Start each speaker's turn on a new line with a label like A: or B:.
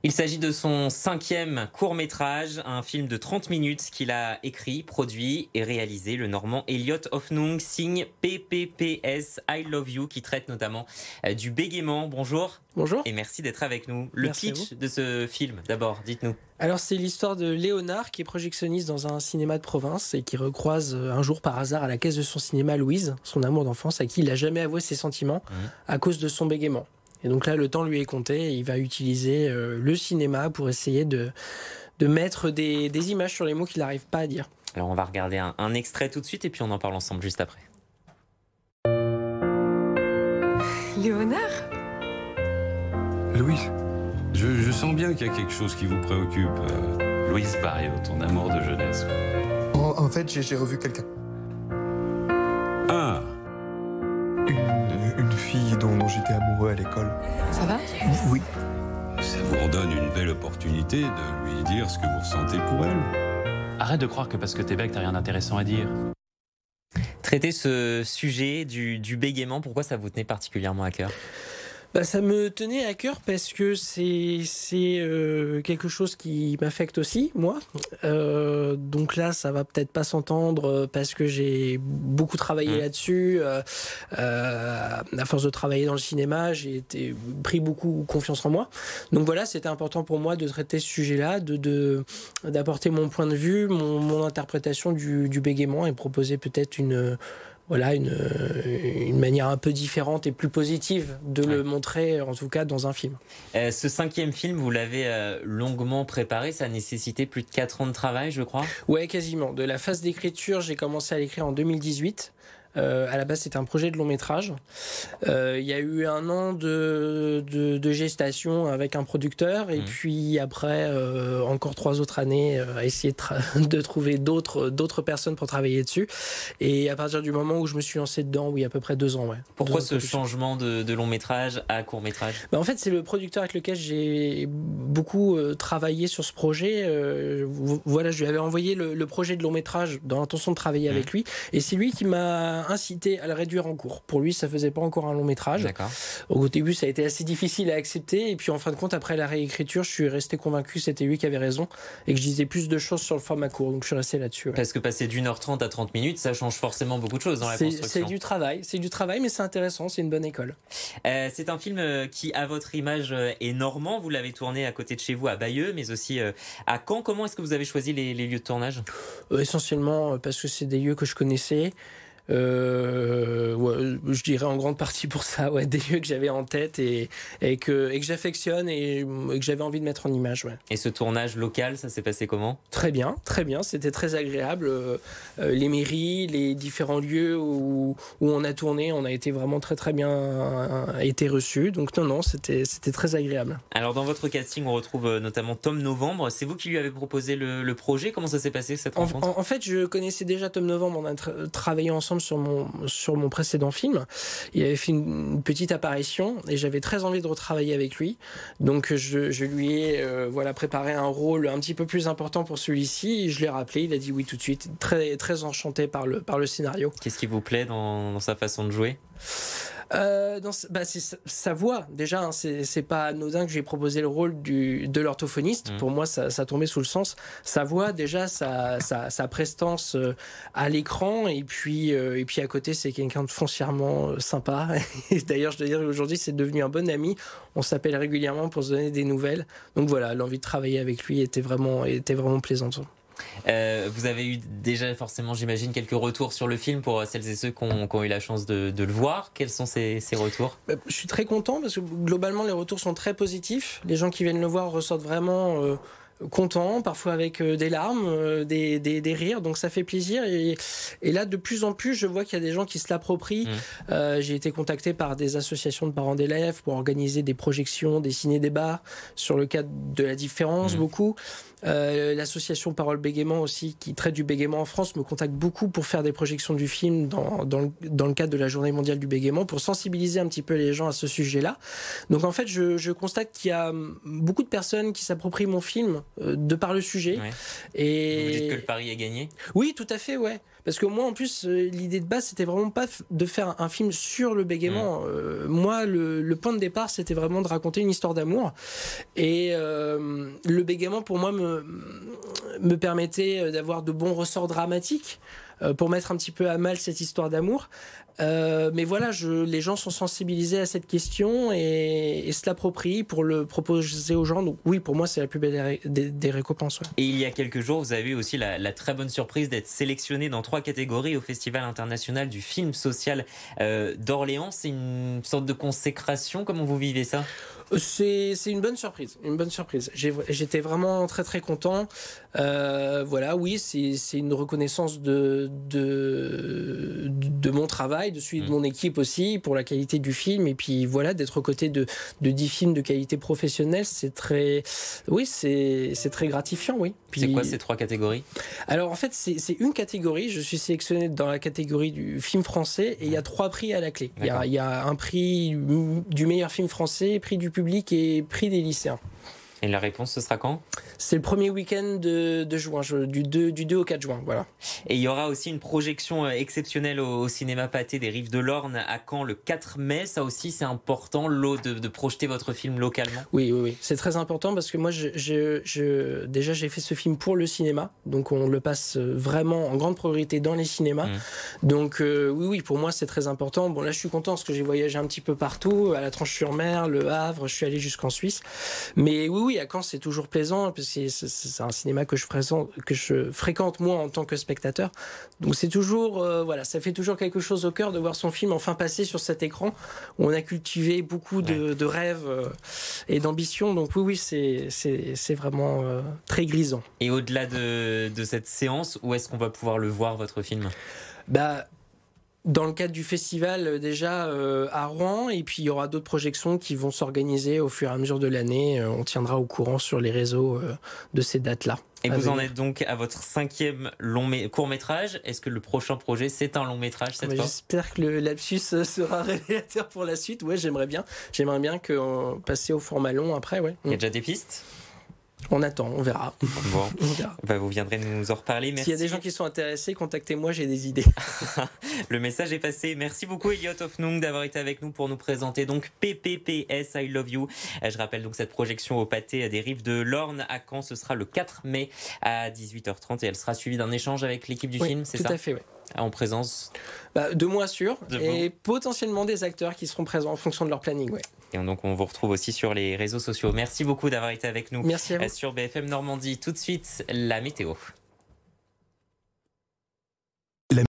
A: Il s'agit de son 5e court-métrage, un film de 30 minutes qu'il a écrit, produit et réalisé. Le Normand Elliot Hoffnung signe PPPS I Love You, qui traite notamment du bégaiement. Bonjour.
B: Bonjour.
A: Et merci d'être avec nous. Le
B: Merci
A: pitch de ce film, d'abord, dites-nous.
B: Alors c'est l'histoire de Léonard qui est projectionniste dans un cinéma de province et qui recroise un jour par hasard à la caisse de son cinéma Louise, son amour d'enfance, à qui il n'a jamais avoué ses sentiments à cause de son bégaiement. Et donc là, le temps lui est compté et il va utiliser le cinéma pour essayer de mettre des images sur les mots qu'il n'arrive pas à dire.
A: Alors on va regarder un extrait tout de suite et puis on en parle ensemble juste après.
C: Léonard ?
D: Louise, je sens bien qu'il y a quelque chose qui vous préoccupe. Louise Barrio, ton amour de jeunesse.
E: En fait, j'ai revu quelqu'un.
D: Ah,
E: Une fille dont j'étais amoureux à l'école.
C: Ça va ?
E: Oui.
D: ça vous redonne une belle opportunité de lui dire ce que vous ressentez pour elle.
F: Arrête de croire que parce que t'es bec, t'as rien d'intéressant à dire.
A: Traiter ce sujet du bégaiement, pourquoi ça vous tenait particulièrement à cœur ?
B: Ça me tenait à cœur parce que c'est quelque chose qui m'affecte aussi, moi. Donc là, ça va peut-être pas s'entendre parce que j'ai beaucoup travaillé là-dessus. À force de travailler dans le cinéma, j'ai pris beaucoup confiance en moi. Donc voilà, c'était important pour moi de traiter ce sujet-là, d'apporter mon point de vue, mon interprétation du bégaiement et proposer peut-être une manière un peu différente et plus positive de le montrer, en tout cas dans un film.
A: Ce 5e film, vous l'avez longuement préparé, ça a nécessité plus de 4 ans de travail, je crois.
B: Ouais, quasiment. De la phase d'écriture, j'ai commencé à l'écrire en 2018. À la base, c'était un projet de long métrage. Il y a eu 1 an de gestation avec un producteur, et puis après encore 3 autres années à essayer de trouver d'autres personnes pour travailler dessus. Et à partir du moment où je me suis lancé dedans, oui, à peu près 2 ans. Ouais.
A: Pourquoi ce changement de long métrage à court métrage ?
B: En fait, c'est le producteur avec lequel j'ai beaucoup travaillé sur ce projet. Voilà, je lui avais envoyé le projet de long métrage dans l'intention de travailler avec lui, et c'est lui qui m'a incité à le réduire en court. Pour lui, ça faisait pas encore un long métrage.
A: D'accord.
B: Au début, ça a été assez difficile à accepter, et puis en fin de compte, après la réécriture, je suis resté convaincu que c'était lui qui avait raison et que je disais plus de choses sur le format court, donc je suis resté là-dessus. Ouais.
A: Parce que passer d'1h30 à 30 minutes, ça change forcément beaucoup de choses dans la construction.
B: C'est du travail, mais c'est intéressant, c'est une bonne école.
A: C'est un film qui, à votre image, est normand. Vous l'avez tourné à côté de chez vous, à Bayeux, mais aussi à Caen. Comment est-ce que vous avez choisi les lieux de tournage ?
B: Essentiellement parce que c'est des lieux que je connaissais. Je dirais en grande partie pour ça, des lieux que j'avais en tête et que j'affectionne et que j'avais envie de mettre en image. Ouais.
A: Et ce tournage local, ça s'est passé comment ?
B: Très bien, c'était très agréable. Les mairies, les différents lieux où on a tourné, on a été vraiment très très bien été reçus. Donc non, c'était très agréable.
A: Alors dans votre casting, on retrouve notamment Tom Novembre. C'est vous qui lui avez proposé le projet ? Comment ça s'est passé cette rencontre ?
B: En fait, je connaissais déjà Tom Novembre, on a travaillé ensemble sur mon précédent film. Il avait fait une petite apparition et j'avais très envie de retravailler avec lui. Donc je lui ai préparé un rôle un petit peu plus important pour celui-ci. Je l'ai rappelé, il a dit oui tout de suite. Très très enchanté par le scénario.
A: Qu'est-ce qui vous plaît dans sa façon de jouer ?
B: C'est sa voix déjà, hein, c'est pas anodin que j'ai proposé le rôle de l'orthophoniste. Pour moi, ça tombait sous le sens. Sa voix déjà, sa prestance à l'écran, et puis à côté, c'est quelqu'un de foncièrement sympa. Et d'ailleurs, je dois dire qu'aujourd'hui, c'est devenu un bon ami. On s'appelle régulièrement pour se donner des nouvelles. Donc voilà, l'envie de travailler avec lui était vraiment plaisante.
A: Vous avez eu déjà forcément, j'imagine, quelques retours sur le film pour celles et ceux qui ont eu la chance de le voir. Quels sont ces retours ?
B: Je suis très content parce que globalement les retours sont très positifs. Les gens qui viennent le voir ressortent vraiment contents, parfois avec des larmes, des rires, donc ça fait plaisir. Et là, de plus en plus, je vois qu'il y a des gens qui se l'approprient. J'ai été contacté par des associations de parents d'élèves pour organiser des projections, des ciné-débats sur le cadre de la différence, beaucoup. L'association Parole Bégaiement aussi, qui traite du bégaiement en France, me contacte beaucoup pour faire des projections du film dans le cadre de la Journée mondiale du bégaiement, pour sensibiliser un petit peu les gens à ce sujet-là. Donc en fait, je constate qu'il y a beaucoup de personnes qui s'approprient mon film de par le sujet.
A: Ouais.
B: Et
A: Vous dites que le pari est gagné?
B: oui, tout à fait, ouais. Parce que moi, en plus, l'idée de base, c'était vraiment pas de faire un film sur le bégaiement. Moi, le point de départ, c'était vraiment de raconter une histoire d'amour. Et le bégaiement, pour moi, me permettait d'avoir de bons ressorts dramatiques pour mettre un petit peu à mal cette histoire d'amour. Mais voilà, les gens sont sensibilisés à cette question et se l'approprient pour le proposer aux gens. Donc oui, pour moi, c'est la plus belle des récompenses. Ouais.
A: Et il y a quelques jours, vous avez eu aussi la très bonne surprise d'être sélectionné dans 3 catégories au Festival international du film social d'Orléans. C'est une sorte de consécration. Comment vous vivez ça?
B: C'est une bonne surprise, une bonne surprise. J'étais vraiment très très content. Voilà, oui, c'est une reconnaissance de mon travail, de celui de mon équipe aussi, pour la qualité du film. Et puis voilà, d'être aux côtés de 10 films de qualité professionnelle, c'est très gratifiant, oui. Puis,
A: c'est quoi ces 3 catégories?
B: Alors en fait, c'est une catégorie. Je suis sélectionné dans la catégorie du film français et il y a 3 prix à la clé. Il y a un prix du meilleur film français, prix du public et prix des lycéens.
A: Et la réponse, ce sera quand?
B: C'est le premier week-end de juin, du 2 au 4 juin, voilà.
A: Et il y aura aussi une projection exceptionnelle au cinéma Pathé des Rives de l'Orne à Caen le 4 mai. Ça aussi, c'est important de projeter votre film localement.
B: Oui. C'est très important parce que moi, déjà, j'ai fait ce film pour le cinéma. Donc, on le passe vraiment en grande priorité dans les cinémas. Donc, oui, pour moi, c'est très important. Bon, là, je suis content parce que j'ai voyagé un petit peu partout, à la Tranche-sur-Mer, Le Havre, je suis allé jusqu'en Suisse. Mais oui, à Caen, c'est toujours plaisant parce que c'est un cinéma que je fréquente moi en tant que spectateur. Donc c'est toujours, ça fait toujours quelque chose au cœur de voir son film enfin passer sur cet écran où on a cultivé beaucoup de rêves et d'ambitions. Donc oui, c'est vraiment très grisant.
A: Et au-delà de cette séance, où est-ce qu'on va pouvoir le voir, votre film?
B: Dans le cadre du festival déjà à Rouen, et puis il y aura d'autres projections qui vont s'organiser au fur et à mesure de l'année. On tiendra au courant sur les réseaux de ces dates-là.
A: Et vous en êtes donc à votre 5e court-métrage. Est-ce que le prochain projet, c'est un long-métrage cette fois?
B: J'espère que le lapsus sera révélateur pour la suite. Ouais, j'aimerais bien que passer au format long après. Ouais.
A: Il y a déjà des pistes?
B: On attend, on verra.
A: Bon, vous viendrez nous en reparler. Merci.
B: S'il y a des gens qui sont intéressés, contactez-moi, j'ai des idées.
A: Le message est passé. Merci beaucoup Elliot Hoffnung d'avoir été avec nous pour nous présenter donc PPPS I Love You. Je rappelle donc cette projection au Pathé des Rives de l'Orne à Caen. Ce sera le 4 mai à 18h30 et elle sera suivie d'un échange avec l'équipe du film, c'est ça?
B: Tout à fait, oui.
A: En présence
B: de moi sûr, et potentiellement des acteurs qui seront présents en fonction de leur planning. Ouais.
A: Et donc on vous retrouve aussi sur les réseaux sociaux. Merci beaucoup d'avoir été avec nous.
B: Merci à vous.
A: Sur BFM Normandie. Tout de suite, la météo.